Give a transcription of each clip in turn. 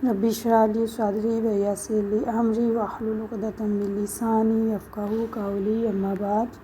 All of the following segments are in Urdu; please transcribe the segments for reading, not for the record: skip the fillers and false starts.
ربی اشرح لی صدری ویسر لی امری واحلل عقدۃ من لسانی یفقہوا قولی اما بعد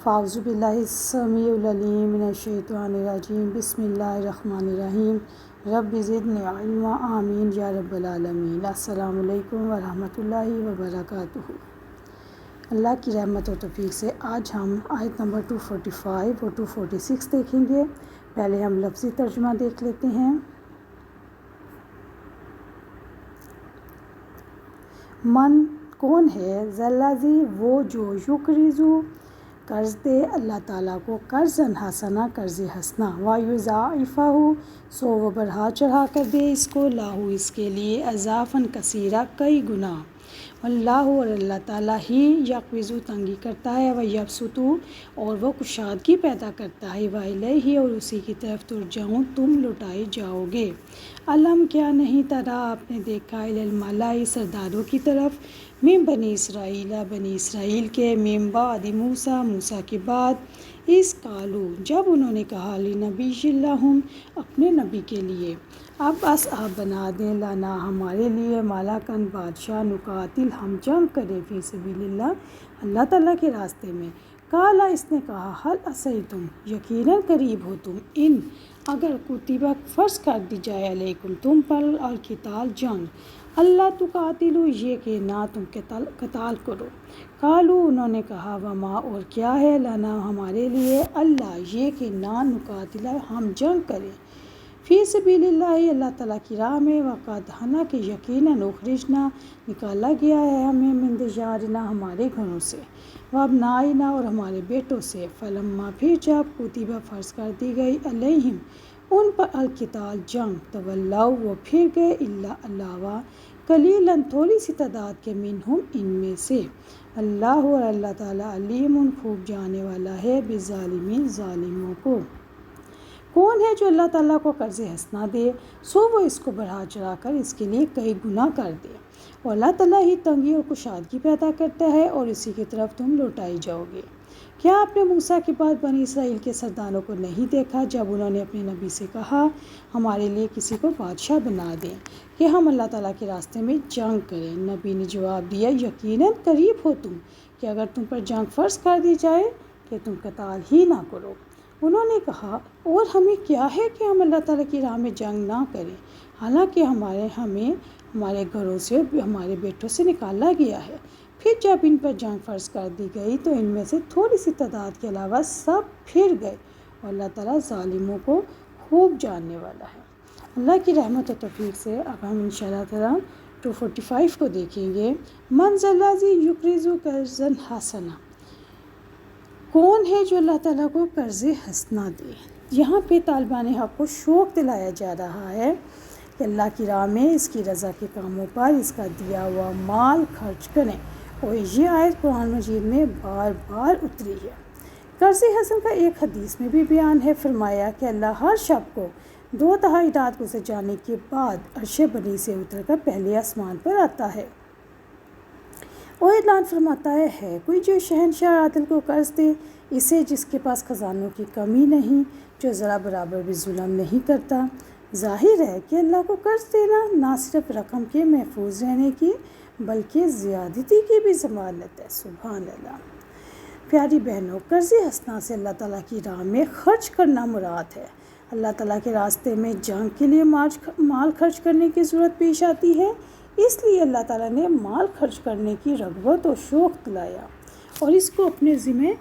فاعوذ باللہ السمیع العلیم من الشیطان الرجیم بسم اللہ الرحمن الرحیم رب زدنی علما آمین یا رب العالمین۔ السلام علیکم ورحمۃ اللہ وبرکاتہ۔ اللہ کی رحمت و توفیق سے آج ہم آیت نمبر 245 اور 246 دیکھیں گے۔ پہلے ہم لفظی ترجمہ دیکھ لیتے ہیں۔ من کون ہے؟ ذلذی وہ جو یقرضو قرض دے اللہ تعالیٰ کو، قرضاً حسنا قرض حسنا، ویضاعفہ سو وہ بڑھا چڑھا کر دے اس کو، لاہو اس کے لیے، اضعافاً کثیرہ کئی گنا۔ اللہ اور اللہ تعالیٰ ہی یقبض تنگی کرتا ہے، ویبسط اور وہ کشادگی پیدا کرتا ہے، والیہ اور اسی کی طرف ترجعون تم لوٹائے جاؤ گے۔ علم کیا نہیں ترا آپ نے دیکھا، الی الملأ سرداروں کی طرف، من بنی اسرائیل کے، من بعد موسیٰ موسیٰ کے بعد، اس قالو جب انہوں نے کہا، لنبی لہم اپنے نبی کے لیے، اب آپ بنا دیں، لنا ہمارے لیے، ملکن بادشاہ، نقاتل ہم جنگ کریں، فی سبیل اللہ اللہ تعالیٰ کے راستے میں۔ قالا اس نے کہا، حل عصیتم یقیناً قریب ہو تم، ان اگر کتبہ فرض کر دی جائے، علیکم تم پر، القتال جنگ، اللہ تقاتلو یہ کہ نہ تم قتال کرو۔ قالو انہوں نے کہا، وما اور کیا ہے، لنا ہمارے لیے، اللہ یہ کہ نہ نقاتل ہم جنگ کریں، فی سبیل اللہ اللہ تعالیٰ کی راہ میں، وقد حالانکہ یقیناً اخرجنا نکالا گیا ہے ہمیں، من دیارنا ہمارے گھروں سے، وابنائنا اور ہمارے بیٹوں سے، فلما پھر جب کتبہ فرض کر دی گئی، علیہم ان پر، القتال جنگ، تولوا وہ پھر گئے، الا علاوہ، قلیلاً تھوڑی سی تعداد کے، منہم ان میں سے، اللہ اور اللہ تعالیٰ علیم خوب جانے والا ہے، بالظالمین ظالموں کو۔ کون ہے جو اللہ تعالیٰ کو قرض حسنا دے، سو وہ اس کو بڑھا چڑھا کر اس کے لیے کئی گنا کر دے، اور اللہ تعالیٰ ہی تنگی اور کشادگی پیدا کرتا ہے، اور اسی کی طرف تم لوٹائے جاؤ گے۔ کیا آپ نے موسیٰ کے بعد بنی اسرائیل کے سرداروں کو نہیں دیکھا جب انہوں نے اپنے نبی سے کہا، ہمارے لیے کسی کو بادشاہ بنا دیں کہ ہم اللہ تعالیٰ کے راستے میں جنگ کریں؟ نبی نے جواب دیا، یقیناً قریب ہو تم کہ اگر تم پر جنگ فرض کر دی جائے کہ تم قتال ہی نہ کرو۔ انہوں نے کہا، اور ہمیں کیا ہے کہ ہم اللہ تعالیٰ کی راہ میں جنگ نہ کریں، حالانکہ ہمیں ہمارے گھروں سے ہمارے بیٹوں سے نکالا گیا ہے۔ پھر جب ان پر جنگ فرض کر دی گئی تو ان میں سے تھوڑی سی تعداد کے علاوہ سب پھر گئے، اور اللہ تعالیٰ ظالموں کو خوب جاننے والا ہے۔ اللہ کی رحمت و توفیق سے اب ہم انشاءاللہ تعالیٰ 245 کو دیکھیں گے۔ من ذا الذی یقرض قرضا حسنا، کون ہے جو اللہ تعالیٰ کو قرض حسنا دے؟ یہاں پہ طالبان حق کو شوق دلایا جا رہا ہے کہ اللہ کی راہ میں اس کی رضا کے کاموں پر اس کا دیا ہوا مال خرچ کریں، اور یہ آیت قرآن مجید میں بار بار اتری ہے۔ قرض حسن کا ایک حدیث میں بھی بیان ہے، فرمایا کہ اللہ ہر شب کو 2/3 رات گزر جانے کے بعد عرش بنی سے اتر کر پہلے آسمان پر آتا ہے اور اعلان فرماتا ہے کوئی جو شہنشاہ عادل کو قرض دے، اسے جس کے پاس خزانوں کی کمی نہیں، جو ذرا برابر بھی ظلم نہیں کرتا۔ ظاہر ہے کہ اللہ کو قرض دینا نہ صرف رقم کے محفوظ رہنے کی بلکہ زیادتی کی بھی ضمانت ہے۔ سبحان اللہ۔ پیاری بہنوں، قرض حسنا سے اللہ تعالیٰ کی راہ میں خرچ کرنا مراد ہے۔ اللہ تعالیٰ کے راستے میں جنگ کے لیے مال خرچ کرنے کی ضرورت پیش آتی ہے، اس لیے اللہ تعالیٰ نے مال خرچ کرنے کی رغبت اور شوق دلایا اور اس کو اپنے ذمہ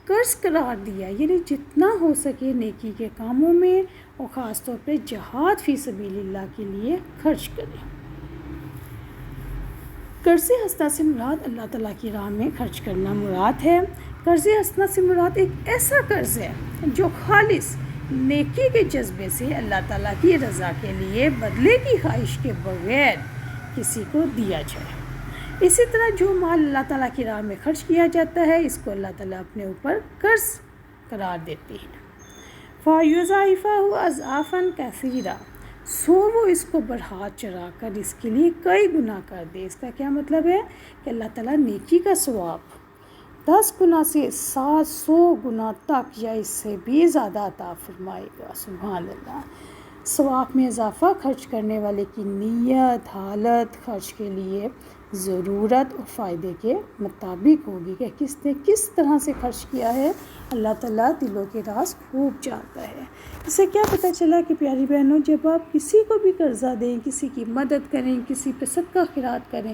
قرض قرار دیا، یعنی جتنا ہو سکے نیکی کے کاموں میں اور خاص طور پہ جہاد فی سبیل اللہ کے لیے خرچ کریں۔ قرض حسنا سے مراد اللہ تعالیٰ کی راہ میں خرچ کرنا مراد ہے۔ قرض حسنا سے مراد ایک ایسا قرض ہے جو خالص نیکی کے جذبے سے اللہ تعالیٰ کی رضا کے لیے بدلے کی خواہش کے بغیر کسی کو دیا جائے۔ اسی طرح جو مال اللہ تعالیٰ کی راہ میں خرچ کیا جاتا ہے، اس کو اللہ تعالیٰ اپنے اوپر قرض قرار دیتی ہے۔ فَيُضَاعِفَهُ أَضْعَافًا كَثِيرًا سو وہ اس کو بڑھا چڑھا کر اس کے لیے کئی گنا کر دے۔ اس کا کیا مطلب ہے کہ اللہ تعالیٰ نیکی کا ثواب 10 گنا سے 700 گنا تک یا اس سے بھی زیادہ عطا فرمائے گا۔ سبحان اللہ۔ ثواب میں اضافہ خرچ کرنے والے کی نیت، حالت خرچ کے لیے ضرورت اور فائدے کے مطابق ہوگی کہ کس نے کس طرح سے خرچ کیا ہے۔ اللہ تعالیٰ دلوں کے راز خوب جانتا ہے۔ اس سے کیا پتہ چلا کہ پیاری بہنوں، جب آپ کسی کو بھی قرضہ دیں، کسی کی مدد کریں، کسی پہ صدقہ خیرات کریں،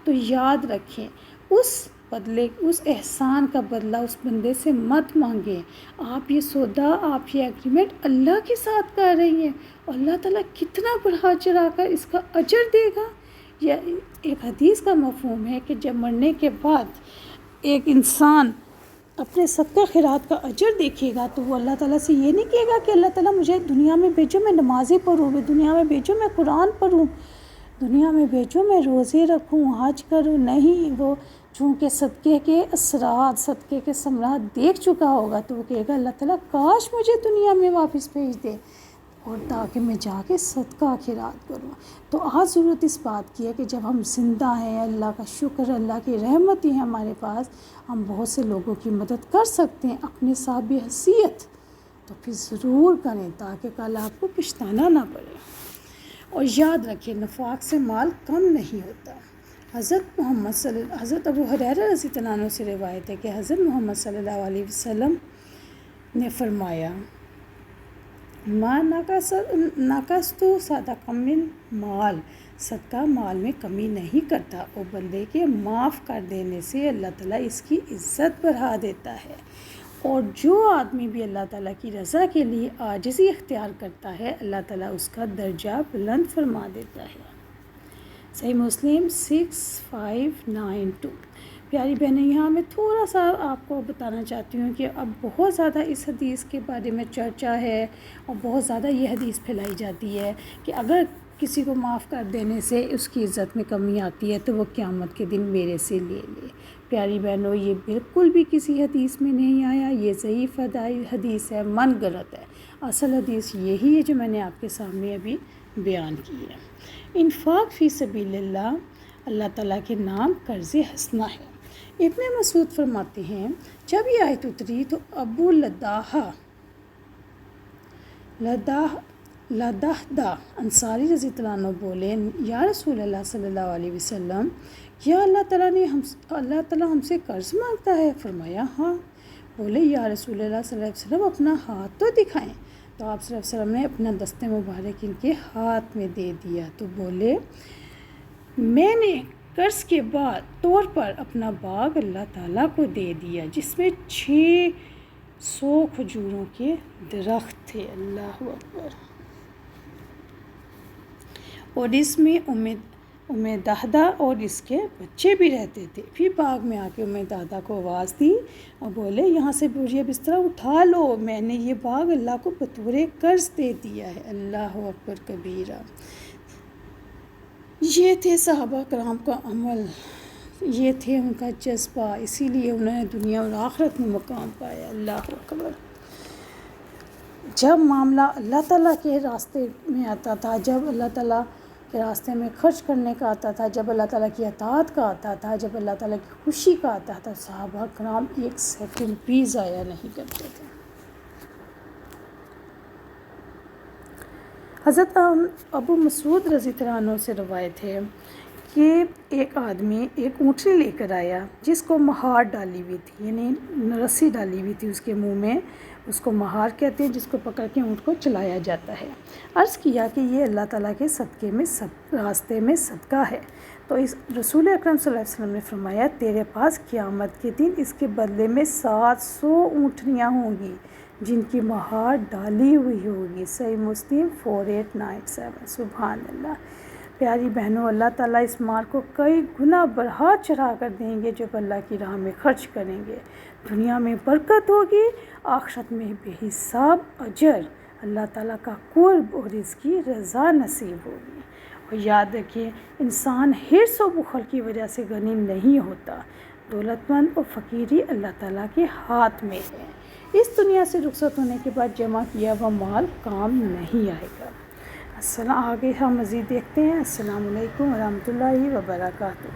تو یاد رکھیں اس احسان کا بدلہ اس بندے سے مت مانگیں۔ آپ یہ سودا، آپ یہ ایگریمنٹ اللہ کے ساتھ کر رہی ہیں، اور اللہ تعالیٰ کتنا بڑھا چڑھا کر اس کا اجر دے گا۔ یہ ایک حدیث کا مفہوم ہے کہ جب مرنے کے بعد ایک انسان اپنے صدقہ خیرات کا اجر دیکھے گا تو وہ اللہ تعالیٰ سے یہ نہیں کہے گا کہ اللہ تعالیٰ مجھے دنیا میں بھیجو، میں نمازیں پڑھوں، دنیا میں بھیجو، میں قرآن پڑھوں، دنیا میں بھیجو، میں روزے رکھوں، حج کروں۔ نہیں، وہ چونکہ صدقے کے اثرات، صدقے کے ثمرات دیکھ چکا ہوگا تو وہ کہے گا اللہ تعالیٰ کاش مجھے دنیا میں واپس بھیج دے، اور تاکہ میں جا کے صدقہ خیرات کروں۔ تو آج ضرورت اس بات کی ہے کہ جب ہم زندہ ہیں، اللہ کا شکر، اللہ کی رحمت ہی ہے ہمارے پاس، ہم بہت سے لوگوں کی مدد کر سکتے ہیں اپنے صاحب حیثیت، تو پھر ضرور کریں تاکہ کل آپ کو پچھتانا نہ پڑے۔ اور یاد رکھیں نفاق سے مال کم نہیں ہوتا۔ حضرت ابو ہریرہ رضی اللہ عنہ سے روایت ہے کہ حضرت محمد صلی اللہ علیہ وسلم نے فرمایا، ما ناقصت صدقہ من مال، صدقہ مال میں کمی نہیں کرتا، اور بندے کے معاف کر دینے سے اللہ تعالیٰ اس کی عزت بڑھا دیتا ہے، اور جو آدمی بھی اللہ تعالیٰ کی رضا کے لیے عاجزی اختیار کرتا ہے اللہ تعالیٰ اس کا درجہ بلند فرما دیتا ہے۔ صحیح مسلم 6592۔ پیاری بہنیں، یہاں میں تھوڑا سا آپ کو بتانا چاہتی ہوں کہ اب بہت زیادہ اس حدیث کے بارے میں چرچا ہے، اور بہت زیادہ یہ حدیث پھیلائی جاتی ہے کہ اگر کسی کو معاف کر دینے سے اس کی عزت میں کمی آتی ہے تو وہ قیامت کے دن میرے سے لے لے۔ پیاری بہنوں، یہ بالکل بھی کسی حدیث میں نہیں آیا، یہ ضعیف حدیث ہے، من گھڑت ہے۔ اصل حدیث یہی ہے جو میں نے آپ کے سامنے ابھی بیان کی ہے۔ انفاق فی سبیل اللہ، اللہ تعالیٰ کے نام قرض حسنہ ہے۔ ابن مسعود فرماتے ہیں جب یہ آیت اتری تو ابو لداحدہ انصاری رضی اللہ عنہ بولے، یا رسول اللہ صلی اللہ علیہ وسلم، کیا اللہ تعالیٰ ہم سے قرض مانگتا ہے؟ فرمایا ہاں۔ بولے، یا رسول اللہ صلی اللہ علیہ وسلم اپنا ہاتھ تو دکھائیں۔ تو آپ صلی اللہ علیہ وسلم نے اپنا دست مبارک ان کے ہاتھ میں دے دیا، تو بولے، میں نے قرض کے طور پر اپنا باغ اللہ تعالیٰ کو دے دیا جس میں 600 کھجوروں کے درخت تھے، اللہ اکبر، اور اس میں دہدہ اور اس کے بچے بھی رہتے تھے۔ پھر باغ میں آ کے دہدہ کو آواز دی اور بولے، یہاں سے بوریہ بستر اٹھا لو، میں نے یہ باغ اللہ کو بطور قرض دے دیا ہے، اللہ اکبر کبیرہ۔ یہ تھے صحابہ کرام کا عمل، یہ تھے ان کا جذبہ، اسی لیے انہوں نے دنیا اور آخرت میں مقام پایا، اللہ اکبر۔ جب معاملہ اللہ تعالیٰ کے راستے میں آتا تھا، جب اللہ تعالیٰ کے راستے میں خرچ کرنے کا آتا تھا، جب اللہ تعالیٰ کی اطاعت کا آتا تھا، جب اللہ تعالیٰ کی خوشی کا آتا تھا، صحابہ کرام ایک سیکنڈ بھی ضائع نہیں کرتے تھے۔ حضرت ابو مسعود رضی اللہ عنہ سے روایت ہے کہ ایک آدمی ایک اونٹنی لے کر آیا جس کو مہار ڈالی ہوئی تھی، یعنی رسی ڈالی ہوئی تھی اس کے منہ میں، اس کو مہار کہتے ہیں، جس کو پکڑ کے اونٹ کو چلایا جاتا ہے۔ عرض کیا کہ یہ اللہ تعالیٰ کے صدقے میں راستے میں صدقہ ہے، تو اس رسول اکرم صلی اللہ علیہ وسلم نے فرمایا، تیرے پاس قیامت کے دن اس کے بدلے میں 700 اونٹنیاں ہوں گی جن کی مہار ڈالی ہوئی ہوگی۔ صحیح مسلم 4897۔ سبحان اللہ۔ پیاری بہنوں، اللہ تعالیٰ اس مال کو کئی گنا بڑھا چڑھا کر دیں گے جب اللہ کی راہ میں خرچ کریں گے۔ دنیا میں برکت ہوگی، آخرت میں بے حساب اجر، اللہ تعالیٰ کا قرب اور اس کی رضا نصیب ہوگی۔ اور یاد رکھیں، انسان حرص و بخل کی وجہ سے غنی نہیں ہوتا، دولت مند اور فقیری اللہ تعالیٰ کے ہاتھ میں ہے۔ اس دنیا سے رخصت ہونے کے بعد جمع کیا ہوا مال کام نہیں آئے گا۔ آگے ہم مزید دیکھتے ہیں۔ السلام علیکم ورحمۃ اللہ وبرکاتہ۔